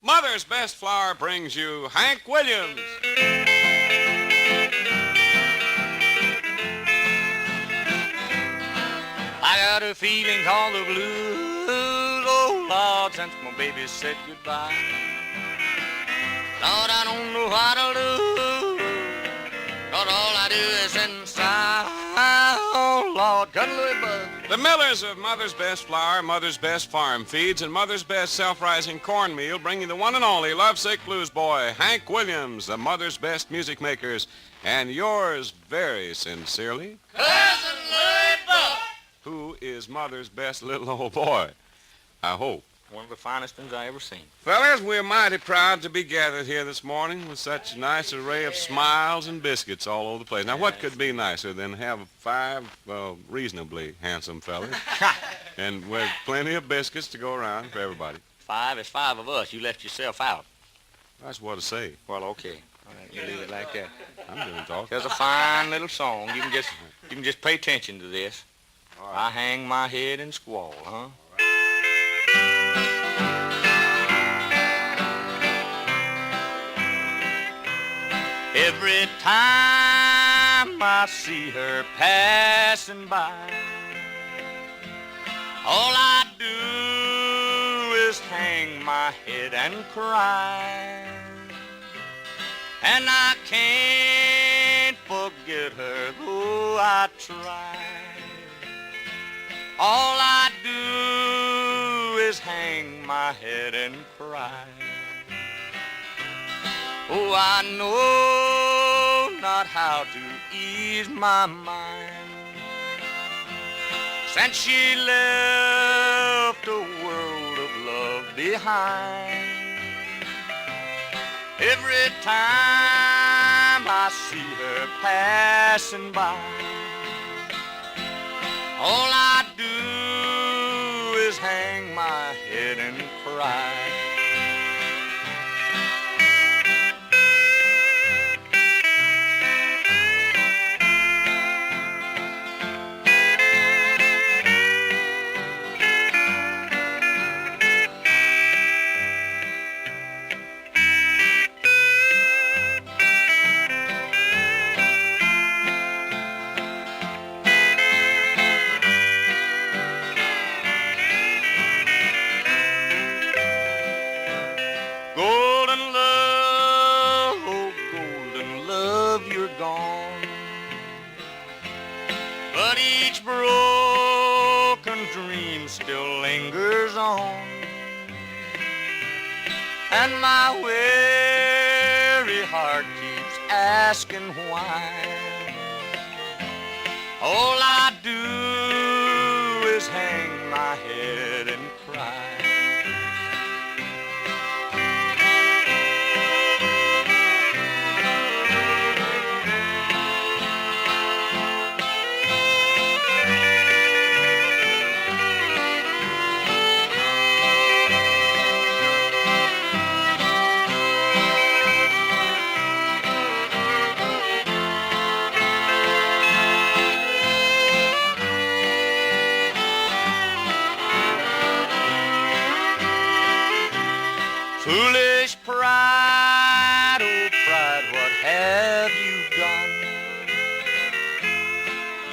Mother's Best Flour brings you Hank Williams. I got a feeling called the blues, oh Lord, since my baby said goodbye. Lord, I don't know how to do, 'cause all I do is inside. Oh Lord, cuddly bug. The millers of Mother's Best Flour, Mother's Best Farm Feeds, and Mother's Best Self-Rising Cornmeal bring you the one and only lovesick blues boy, Hank Williams, the Mother's Best Music Makers, and yours very sincerely, Cousin Louie Buck. who is Mother's best little old boy, I hope. One of the finest things I ever seen. Fellas, we're mighty proud to be gathered here this morning with such a nice array of smiles and biscuits all over the place. Now, what could be nicer than have five reasonably handsome fellas and with plenty of biscuits to go around for everybody? Five is five of us. You left yourself out. That's what I say. Well, okay. All right, you leave it like that. I'm doing talk. There's a fine little song. You can just pay attention to this. All right. I hang my head and squall, huh? Every time I see her passing by, all I do is hang my head and cry. And I can't forget her, though I try. All I do is hang my head and cry. Oh, I know not how to ease my mind since she left a world of love behind. Every time I see her passing by, all I do is hang my head and cry. Golden love, oh golden love, you're gone. But each broken dream still lingers on. And my weary heart keeps asking why. All I do is hang my head and cry. Foolish pride, oh pride, what have you done?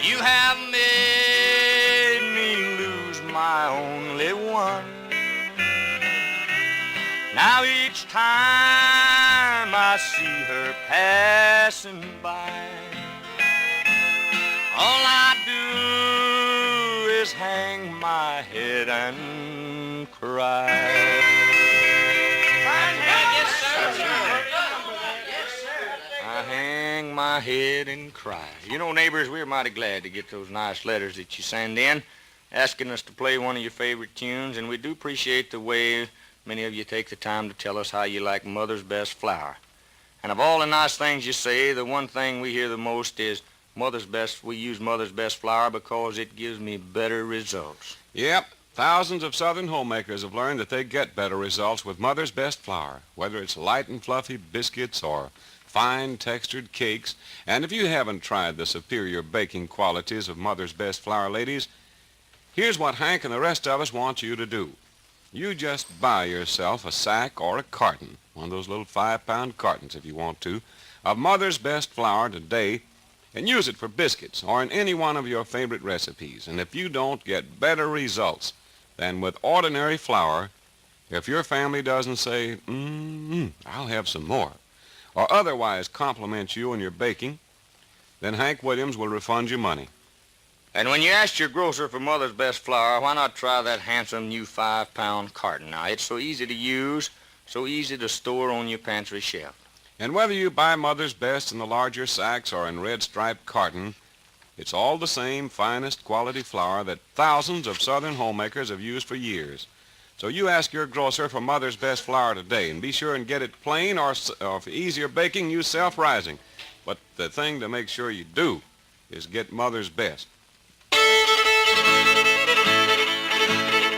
You have made me lose my only one. Now each time I see her passing by, all I do is hang my head and cry. I hang my head and cry. You know, neighbors, we're mighty glad to get those nice letters that you send in, asking us to play one of your favorite tunes, and we do appreciate the way many of you take the time to tell us how you like Mother's Best Flour. And of all the nice things you say, the one thing we hear the most is we use Mother's Best Flour because it gives me better results. Yep. Thousands of Southern homemakers have learned that they get better results with Mother's Best Flour, whether it's light and fluffy biscuits or fine textured cakes. And if you haven't tried the superior baking qualities of Mother's Best Flour, ladies, here's what Hank and the rest of us want you to do. You just buy yourself a sack or a carton, one of those little 5-pound cartons if you want to, of Mother's Best flour today, and use it for biscuits or in any one of your favorite recipes. And if you don't get better results than with ordinary flour, if your family doesn't say, I'll have some more, or otherwise compliment you on your baking, then Hank Williams will refund you money. And when you ask your grocer for Mother's Best flour, why not try that handsome new 5-pound carton? Now, it's so easy to use, so easy to store on your pantry shelf. And whether you buy Mother's Best in the larger sacks or in red striped carton, it's all the same finest quality flour that thousands of Southern homemakers have used for years. So you ask your grocer for Mother's Best flour today, and be sure and get it plain, or for easier baking, use self-rising. But the thing to make sure you do is get Mother's Best.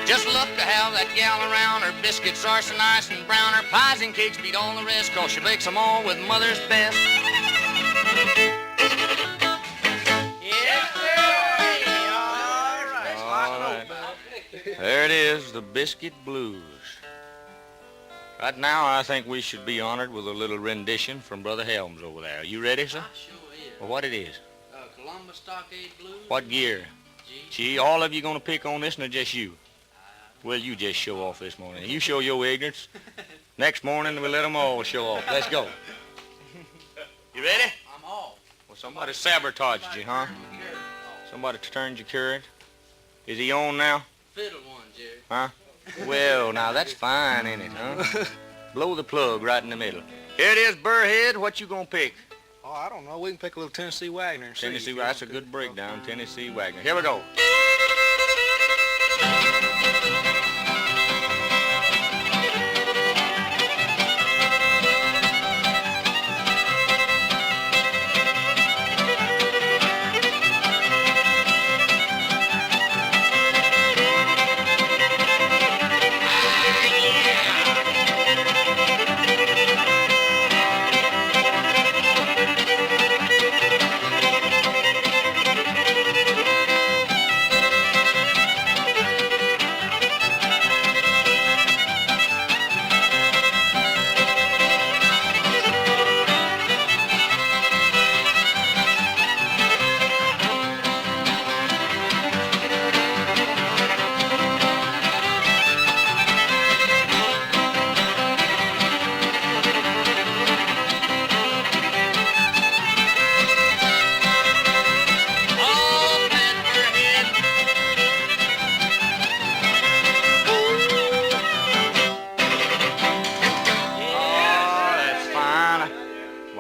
Just love to have that gal around. Her biscuits are so nice and brown. Her pies and cakes beat all the rest, 'cause she bakes them all with Mother's Best. Yes, sir. All right. There it is, the Biscuit Blues. Right now, I think we should be honored with a little rendition from Brother Helms over there. You ready, sir? Sure is. Well, what it is? Columbus Stockade Blues. What gear? G. Gee, all of you gonna pick on this, or just you? Well, you just show off this morning. You show your ignorance. Next morning, we'll let them all show off. Let's go. You ready? I'm off. Well, somebody sabotaged you, huh? Somebody turned your current. Is he on now? Fiddle one, Jerry. Huh? Well, now that's fine, ain't it, huh? Blow the plug right in the middle. Here it is, Burrhead. What you gonna pick? Oh, I don't know. We can pick a little Tennessee Wagner and see. Tennessee, that's a good breakdown. Tennessee Wagner. Here we go.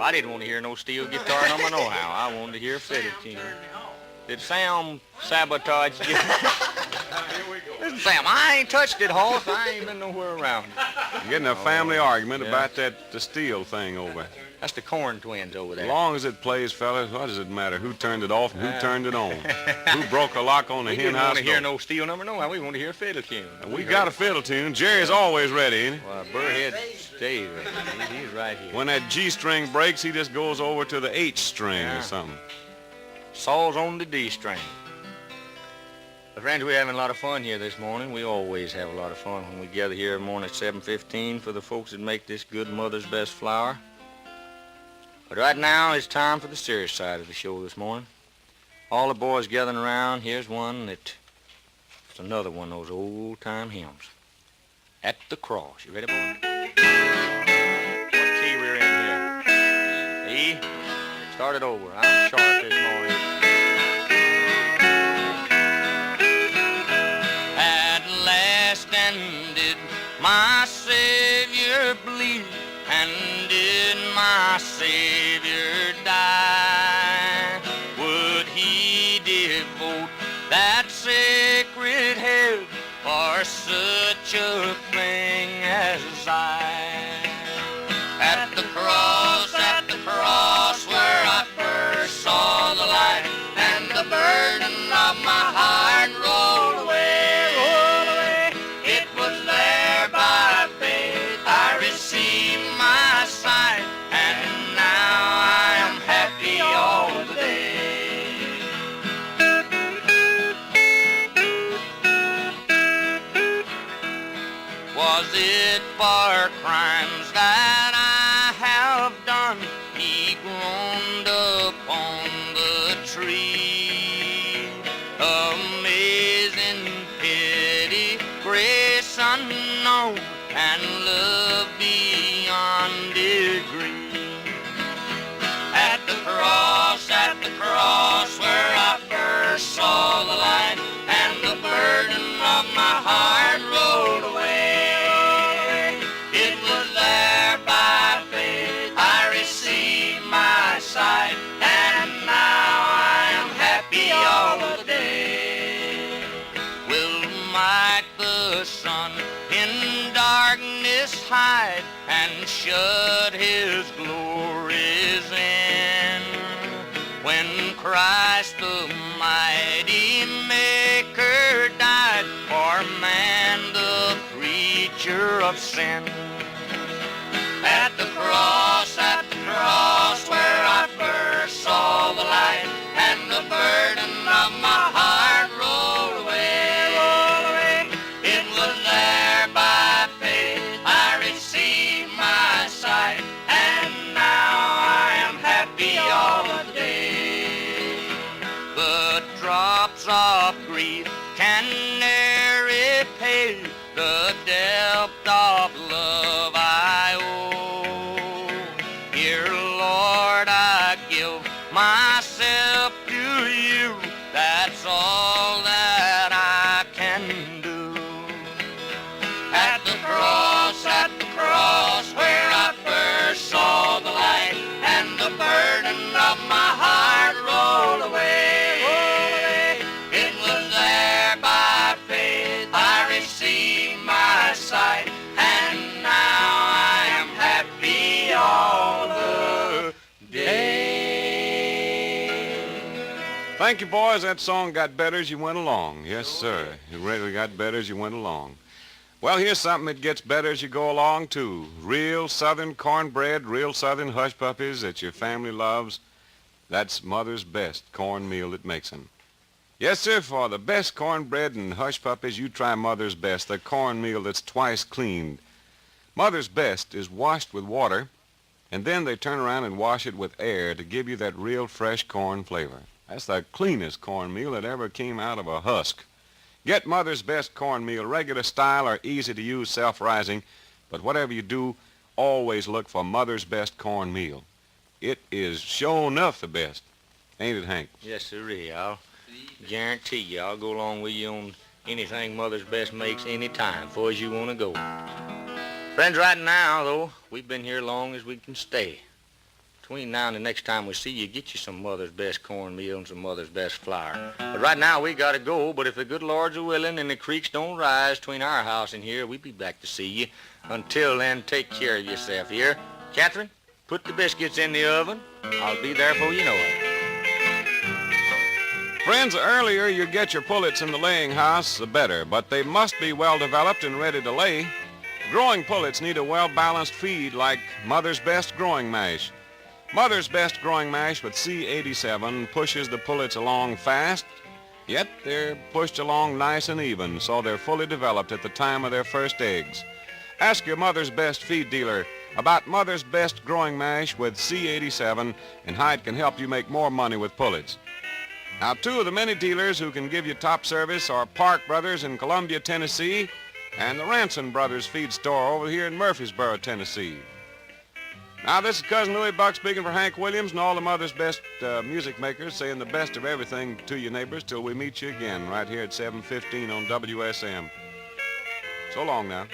I didn't want to hear no steel guitar number nohow. I wanted to hear fiddle tune. Did Sam sabotage you? Listen, Sam, I ain't touched it, Hoss. I ain't been nowhere around it. You're getting a family argument about the steel thing over. That's the Corn twins over there. As long as it plays, fellas, what does it matter who turned it off and who turned it on? Who broke a lock on the hen house door? We didn't want to hear no steel number nohow. We want to hear fiddle tune. We got a fiddle tune. Jerry's always ready, ain't he? Well, Burrhead, stay ready. He's right here. When that G string breaks, he just goes over to the H string or something. Saw's on the D string. Well, friends, we're having a lot of fun here this morning. We always have a lot of fun when we gather here every morning at 7:15 for the folks that make this good Mother's Best flour. But right now, it's time for the serious side of the show this morning. All the boys gathering around, here's one that... It's another one of those old-time hymns. At the Cross. You ready, boy? What key we're in here? E? Start it over. I'm sharp this morning. At last ended my Savior bleed, and did my Savior die? Would he devote that sacred head for such a thing as I? At the cross, where I first saw the light, and the burden of my heart rolled away, it was there by faith I received my sight, and now I am happy all the day. it for crimes that I have done. He groaned upon the tree. Amazing pity, grace unknown, and love beyond degree. At the cross where I first saw the light, and the burden of my heart rolled away. It was there by faith I received my sight, and now I am happy all the day. Will Mike the sun in darkness hide and shut his glories in? When Christ the mighty Maker died for man, the creature of sin. At the cross where I first saw the light, and the burden of my heart rolled away. It was there by faith I received my sight, and now I am happy all the day. The drops of grief can ne'er repay the depth of love I owe. Dear Lord, I give myself to you. That's all that I can do. At the cross where I first saw the light, and the burden of my heart rolled away. It was there by faith I received my sight, and now I am happy all the day. Thank you, boys. That song got better as you went along. Yes, sir. It really got better as you went along. Well, here's something that gets better as you go along, too. Real Southern cornbread, real Southern hush puppies that your family loves. That's Mother's Best cornmeal that makes them. Yes, sir, for the best cornbread and hush puppies, you try Mother's Best, the cornmeal that's twice cleaned. Mother's Best is washed with water, and then they turn around and wash it with air to give you that real fresh corn flavor. That's the cleanest cornmeal that ever came out of a husk. Get Mother's Best cornmeal, regular style or easy to use, self-rising, but whatever you do, always look for Mother's Best cornmeal. It is sure enough the best. Ain't it, Hank? Yes, sirree. I'll guarantee you I'll go along with you on anything Mother's Best makes any time, for as you want to go. Friends, right now, though, we've been here long as we can stay. Between now and the next time we see you, get you some Mother's Best cornmeal and some Mother's Best flour. But right now, we got to go, but if the good Lord's a willing and the creeks don't rise between our house and here, we'll be back to see you. Until then, take care of yourself here. Catherine, put the biscuits in the oven. I'll be there before you know it. Friends, the earlier you get your pullets in the laying house, the better, but they must be well developed and ready to lay. Growing pullets need a well-balanced feed like Mother's Best growing mash. Mother's Best growing mash with C87 pushes the pullets along fast, yet they're pushed along nice and even, so they're fully developed at the time of their first eggs. Ask your Mother's Best feed dealer about Mother's Best growing mash with C87, and Hyde can help you make more money with pullets. Now, two of the many dealers who can give you top service are Park Brothers in Columbia, Tennessee, and the Ranson Brothers feed store over here in Murfreesboro, Tennessee. Now, this is Cousin Louie Buck speaking for Hank Williams and all the Mother's Best music makers, saying the best of everything to you neighbors till we meet you again right here at 7:15 on WSM. So long now.